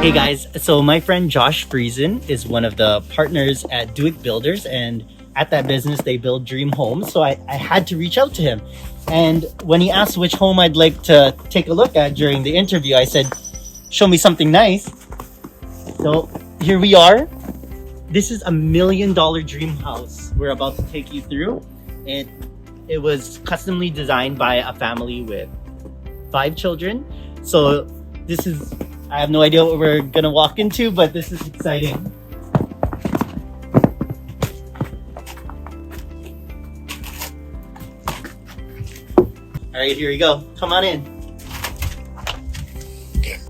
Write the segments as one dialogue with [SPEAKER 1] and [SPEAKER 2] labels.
[SPEAKER 1] Hey guys, so my friend Josh Friesen is one of the partners at Dueck Builders, and at that business they build dream homes. So I had to reach out to him. And when he asked which home I'd like to take a look at during the interview, I said, show me something nice. So here we are. This is $1 million dream house we're about to take you through. It was customly designed by a family with 5 children. So this is, I have no idea what we're gonna walk into, but this is exciting. All right, here we go. Come on in.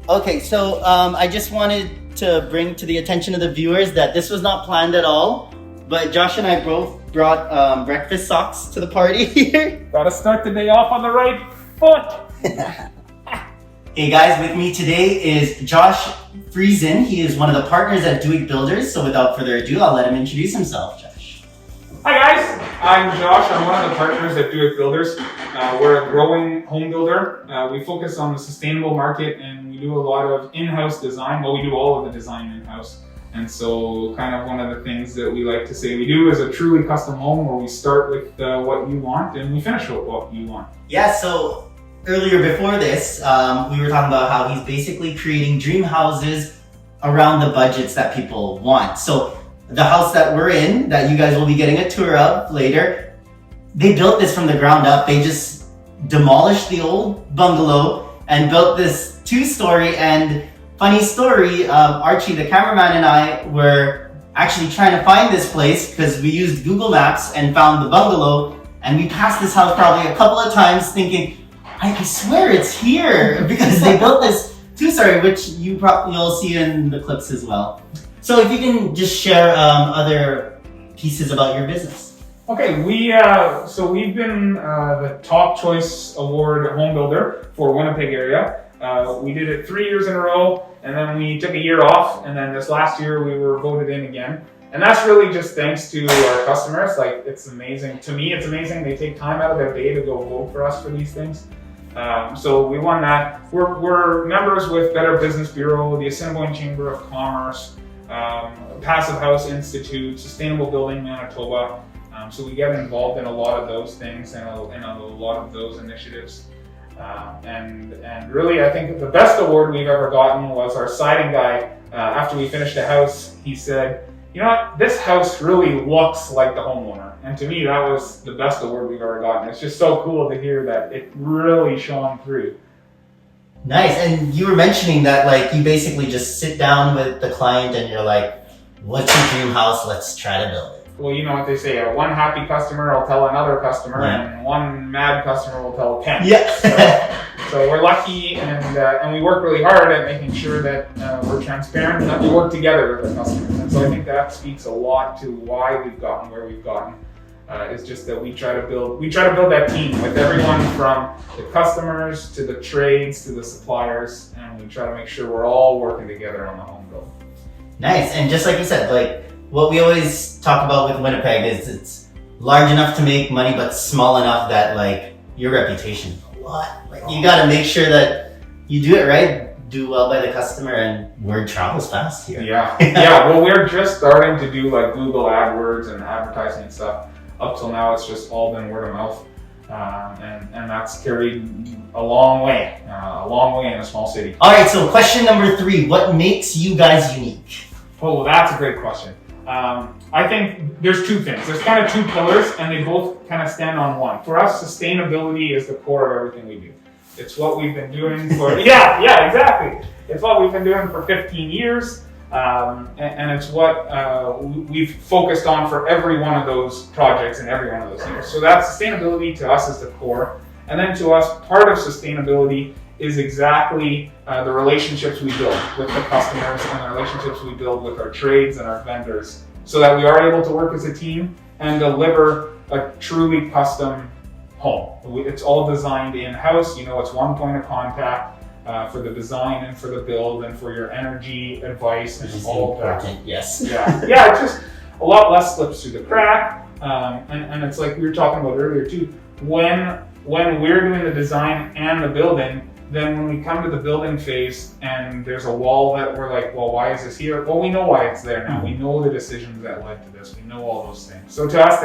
[SPEAKER 1] Okay, so I just wanted to bring to the attention of the viewers that this was not planned at all, but Josh and I both brought breakfast socks to the party here.
[SPEAKER 2] Gotta start the day off on the right foot.
[SPEAKER 1] Hey guys, with me today is Josh Friesen. He is one of the partners at Dueck Builders. So without further ado, I'll let him introduce himself. Josh.
[SPEAKER 2] Hi guys, I'm Josh. I'm one of the partners at Dueck Builders. We're a growing home builder. We focus on the sustainable market and we do a lot of in-house design. Well, we do all of the design in-house. And so kind of one of the things that we like to say we do is a truly custom home where we start with what you want and we finish with what you want.
[SPEAKER 1] Yeah, so earlier before this, we were talking about how he's basically creating dream houses around the budgets that people want. So the house that we're in, that you guys will be getting a tour of later, they built this from the ground up. They just demolished the old bungalow and built this 2-story. And funny story, Archie, the cameraman, and I were actually trying to find this place because we used Google Maps and found the bungalow. And we passed this house probably a couple of times thinking, I swear it's here, because they built this 2-story, which you'll see in the clips as well. So if you can just share other pieces about your business.
[SPEAKER 2] Okay, so we've been the top choice award home builder for Winnipeg area. We did it 3 years in a row, and then we took a year off, and then this last year we were voted in again. And that's really just thanks to our customers. Like, it's amazing. To me, it's amazing. They take time out of their day to go vote for us for these things. So we won that. We're members with Better Business Bureau, the Assiniboine Chamber of Commerce, Passive House Institute, Sustainable Building Manitoba. So we get involved in a lot of those things and a lot of those initiatives. And really, I think the best award we've ever gotten was our siding guy. After we finished the house, he said, you know what, this house really looks like the homeowner. And to me, that was the best award we've ever gotten. It's just so cool to hear that it really shone through.
[SPEAKER 1] Nice. And you were mentioning that, like, you basically just sit down with the client and you're like, what's your dream house? Let's try to build it.
[SPEAKER 2] Well, you know what they say, one happy customer will tell another customer, and one mad customer will tell 10.
[SPEAKER 1] Yeah.
[SPEAKER 2] So we're lucky, and we work really hard at making sure that we're transparent and that we work together with the customers. And so I think that speaks a lot to why we've gotten where we've gotten. It's just that we try to build that team with everyone from the customers to the trades to the suppliers, and we try to make sure we're all working together on the home build.
[SPEAKER 1] Nice. And just like you said, like, what we always talk about with Winnipeg is it's large enough to make money, but small enough that, like, your reputation is a lot. Like, you got to make sure that you do it right, do well by the customer, and word travels fast here.
[SPEAKER 2] Yeah. Yeah. Well, we're just starting to do like Google AdWords and advertising and stuff. Up till now, it's just all been word of mouth, and that's carried a long way in a small city.
[SPEAKER 1] All right. So question number 3: what makes you guys unique?
[SPEAKER 2] Oh, that's a great question. I think there's 2 things. There's kind of 2 pillars, and they both kind of stand on one. For us, sustainability is the core of everything we do. It's what we've been doing for, yeah, exactly. It's what we've been doing for 15 years, and it's what we've focused on for every one of those projects and every one of those years. So that sustainability to us is the core. And then to us, part of sustainability is exactly the relationships we build with the customers and the relationships we build with our trades and our vendors, so that we are able to work as a team and deliver a truly custom home. It's all designed in-house. You know, it's one point of contact for the design and for the build and for your energy advice and all of that.
[SPEAKER 1] Yes.
[SPEAKER 2] Yeah, yeah. It's just a lot less slips through the crack, and it's like we were talking about earlier too. When we're doing the design and the building, then when we come to the building phase and there's a wall that we're like, well, why is this here? Well, we know why it's there now. We know the decisions that led to this. We know all those things. So to us,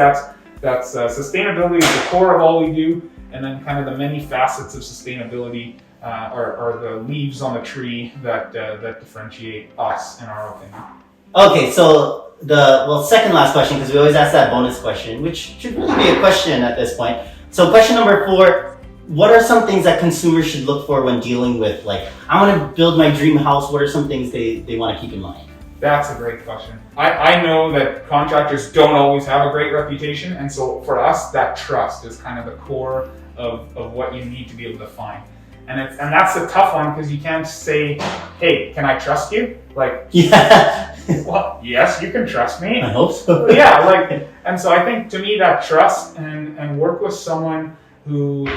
[SPEAKER 2] that's sustainability is the core of all we do, and then kind of the many facets of sustainability are the leaves on the tree that differentiate us, in our opinion.
[SPEAKER 1] Okay, so second last question, because we always ask that bonus question, which should really be a question at this point. So question number 4, what are some things that consumers should look for when dealing with, like, I want to build my dream house, what are some things they want to keep in mind?
[SPEAKER 2] That's a great question. I know that contractors don't always have a great reputation, and so for us, that trust is kind of the core of what you need to be able to find. And that's a tough one, because you can't say, hey, can I trust you? Like,
[SPEAKER 1] yeah.
[SPEAKER 2] Well, yes, you can trust me.
[SPEAKER 1] I hope so.
[SPEAKER 2] Yeah, and so I think, to me, that trust and work with someone who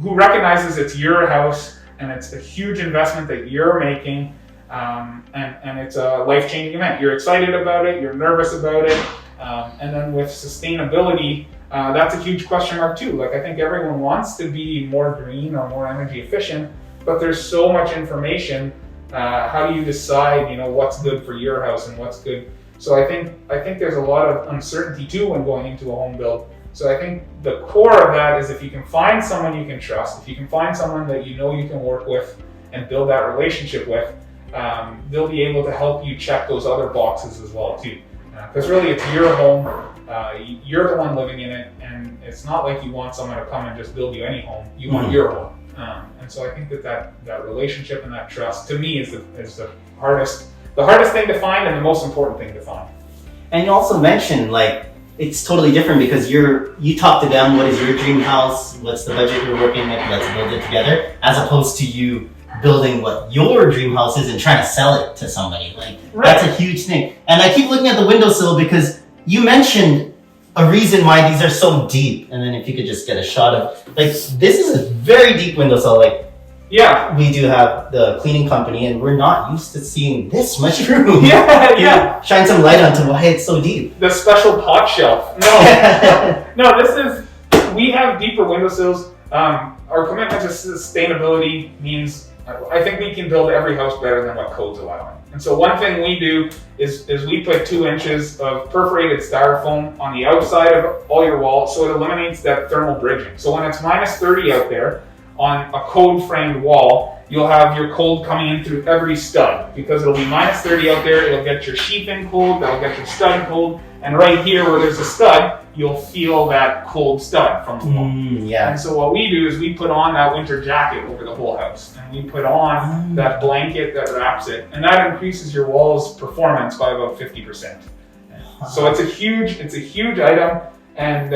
[SPEAKER 2] recognizes it's your house and it's a huge investment that you're making, and it's a life-changing event. You're excited about it, you're nervous about it, and then with sustainability, that's a huge question mark too. Like, I think everyone wants to be more green or more energy efficient, but there's so much information. How do you decide, what's good for your house and what's good? So I think there's a lot of uncertainty too when going into a home build. So I think the core of that is, if you can find someone you can trust, if you can find someone that you can work with and build that relationship with, they'll be able to help you check those other boxes as well too. Because really, it's your home, you're the one living in it, and it's not like you want someone to come and just build you any home. You want your home. And so I think that relationship and that trust, to me, is the hardest thing to find and the most important thing to find.
[SPEAKER 1] And you also mentioned, like, it's totally different because you talk to them, what is your dream house, what's the budget you're working with, let's build it together, as opposed to you building what your dream house is and trying to sell it to somebody. Like, That's a huge thing. And I keep looking at the windowsill because you mentioned a reason why these are so deep. And then if you could just get a shot of, like, this is a very deep windowsill. Like, yeah, we do have the cleaning company and we're not used to seeing this much room.
[SPEAKER 2] Yeah.
[SPEAKER 1] Shine some light onto why it's so deep.
[SPEAKER 2] The special pot shelf. No, we have deeper windowsills. Our commitment to sustainability means I think we can build every house better than what code's allowing. And so one thing we do is we put 2 inches of perforated styrofoam on the outside of all your walls, so it eliminates that thermal bridging. So when it's minus 30 out there, on a cold framed wall, you'll have your cold coming in through every stud, because it'll be minus 30 out there. It'll get your sheath in cold, that'll get your stud cold, and right here where there's a stud, you'll feel that cold stud from the wall. And so what we do is we put on that winter jacket over the whole house, and we put on that blanket that wraps it, and that increases your wall's performance by about 50%. So it's a huge item. And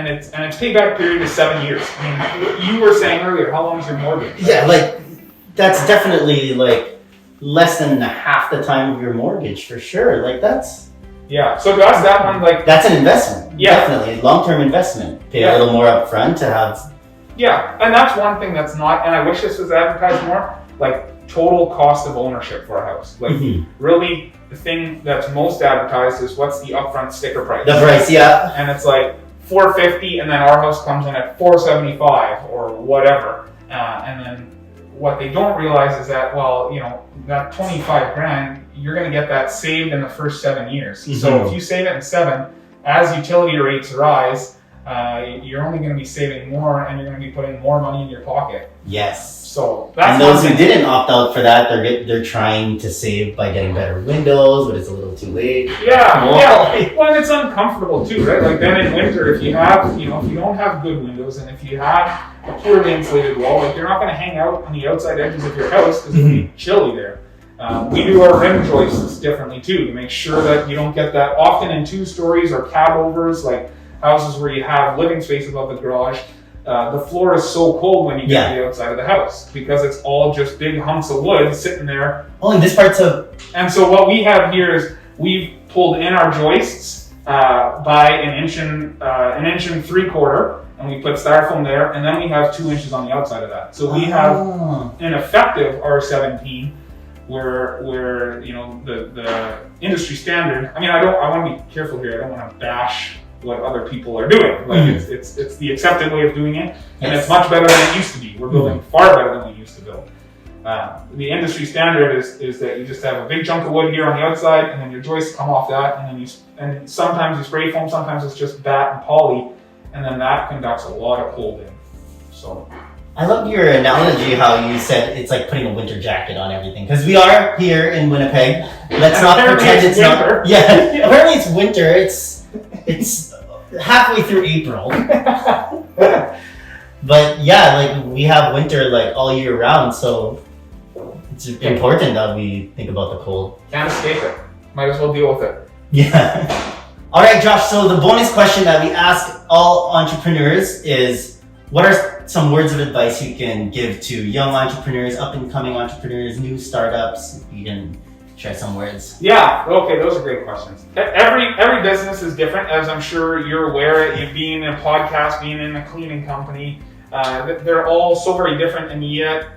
[SPEAKER 2] its payback period is 7 years. I mean, you were saying earlier, how long is your mortgage? Right?
[SPEAKER 1] Yeah, like, that's definitely like less than half the time of your mortgage for sure. Like, that's
[SPEAKER 2] So to us, that one, like,
[SPEAKER 1] that's an investment. Yeah, definitely long-term investment. Pay a little more upfront to have.
[SPEAKER 2] Yeah, and that's one thing that's not. And I wish this was advertised more. Like, total cost of ownership for a house. Like, really, the thing that's most advertised is what's the upfront sticker price.
[SPEAKER 1] The price, yeah.
[SPEAKER 2] And it's like $450, and then our house comes in at $475 or whatever. And then what they don't realize is that, well, that 25 grand, you're going to get that saved in the first 7 years. So if you save it in 7, as utility rates rise, you're only going to be saving more, and you're going to be putting more money in your pocket.
[SPEAKER 1] Yes.
[SPEAKER 2] So that's,
[SPEAKER 1] and those who didn't opt out for that, they're trying to save by getting better windows, but it's a little too late.
[SPEAKER 2] Yeah. Well, and it's uncomfortable too, right? Like, then in winter, if you have, if you don't have good windows, and if you have a poorly insulated wall, like, you're not going to hang out on the outside edges of your house because it'll be chilly there. We do our rim joists differently too, to make sure that you don't get that often in 2 stories or cab overs, like houses where you have living space above the garage. The floor is so cold when you get to the outside of the house, because it's all just big hunks of wood sitting there.
[SPEAKER 1] Oh, and this part's
[SPEAKER 2] And so what we have here is we've pulled in our joists by an inch and 3/4, and we put styrofoam there, and then we have 2 inches on the outside of that. So we have an effective R17, where the industry standard. I mean, I want to be careful here. I don't want to bash what other people are doing. Like, it's the accepted way of doing it, and it's much better than it used to be. We're building far better than we used to. used to build. The industry standard is that you just have a big chunk of wood here on the outside, and then your joists come off that, and then sometimes you spray foam, sometimes it's just batt and poly, and then that conducts a lot of cold in. So
[SPEAKER 1] I love your analogy how you said it's like putting a winter jacket on everything, because we are here in Winnipeg. Let's not pretend it's
[SPEAKER 2] winter.
[SPEAKER 1] not. Yeah, apparently it's winter. It's halfway through April. But yeah, like we have winter like all year round, so it's important that we think about the cold.
[SPEAKER 2] Can't escape it. Might as well deal with it.
[SPEAKER 1] Yeah. All right, Josh. So the bonus question that we ask all entrepreneurs is, what are some words of advice you can give to young entrepreneurs, up and coming entrepreneurs, new startups? You can share some words.
[SPEAKER 2] Yeah, okay, those are great questions. Every business is different, as I'm sure you're aware. You being in a podcast, being in a cleaning company, they're all so very different, and yet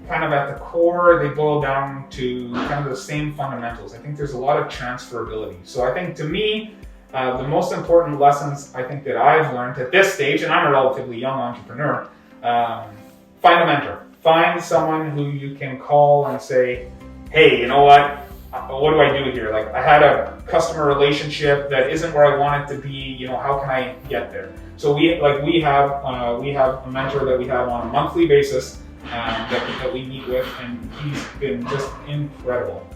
[SPEAKER 2] kind of at the core, they boil down to kind of the same fundamentals. I think there's a lot of transferability. So I think to me, the most important lessons I think that I've learned at this stage, and I'm a relatively young entrepreneur, find a mentor. Find someone who you can call and say, hey, you know what do I do here? Like, I had a customer relationship that isn't where I want it to be. You know, how can I get there? So we have a mentor that we have on a monthly basis that we meet with, and he's been just incredible.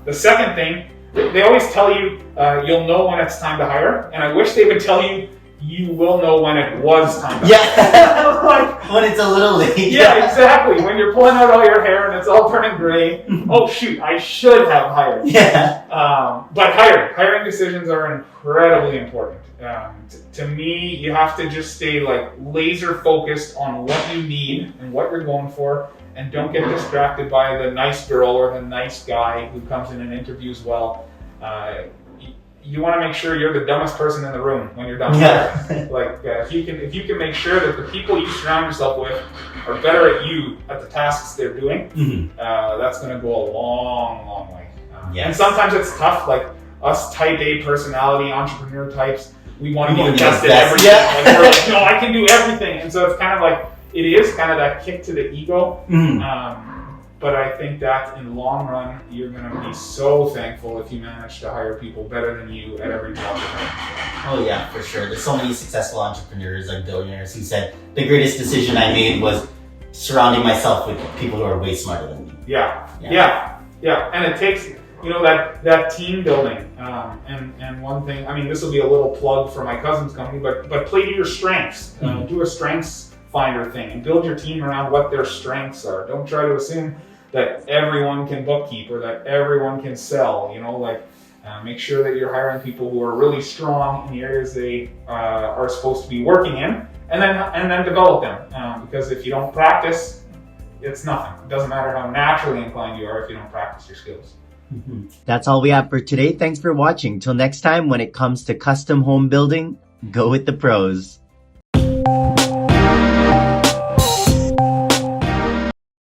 [SPEAKER 2] The second thing, they always tell you you'll know when it's time to hire, and I wish they would tell you you will know when it was time to hire.
[SPEAKER 1] Yeah, like when it's a little late.
[SPEAKER 2] Yeah, exactly. When you're pulling out all your hair and it's all turning gray. Oh shoot, I should have hired.
[SPEAKER 1] Yeah.
[SPEAKER 2] But hiring decisions are incredibly important. To me, you have to just stay like laser focused on what you need and what you're going for, and don't get distracted by the nice girl or the nice guy who comes in and interviews well. You want to make sure you're the dumbest person in the room when you're done.
[SPEAKER 1] Yeah.
[SPEAKER 2] Like if you can make sure that the people you surround yourself with are better at you at the tasks they're doing, that's going to go a long way.
[SPEAKER 1] Yes.
[SPEAKER 2] And sometimes it's tough. Like us Type A personality entrepreneur types, we want to be the best at everything.
[SPEAKER 1] Yeah.
[SPEAKER 2] Like, we're like, no, I can do everything, and so it's kind of like it is kind of that kick to the ego. But I think that in the long run, you're going to be so thankful if you manage to hire people better than you at every job you're in.
[SPEAKER 1] Oh yeah, for sure. There's so many successful entrepreneurs, like billionaires, who said the greatest decision I made was surrounding myself with people who are way smarter than me.
[SPEAKER 2] Yeah. And it takes, that team building. And one thing, I mean, this will be a little plug for my cousin's company, but play to your strengths. Do a strengths finder thing and build your team around what their strengths are. Don't try to assume that everyone can bookkeep or that everyone can sell. Make sure that you're hiring people who are really strong in the areas they are supposed to be working in, and then develop them. Because if you don't practice, it's nothing. It doesn't matter how naturally inclined you are if you don't practice your skills.
[SPEAKER 1] That's all we have for today. Thanks for watching. Till next time, when it comes to custom home building, go with the pros.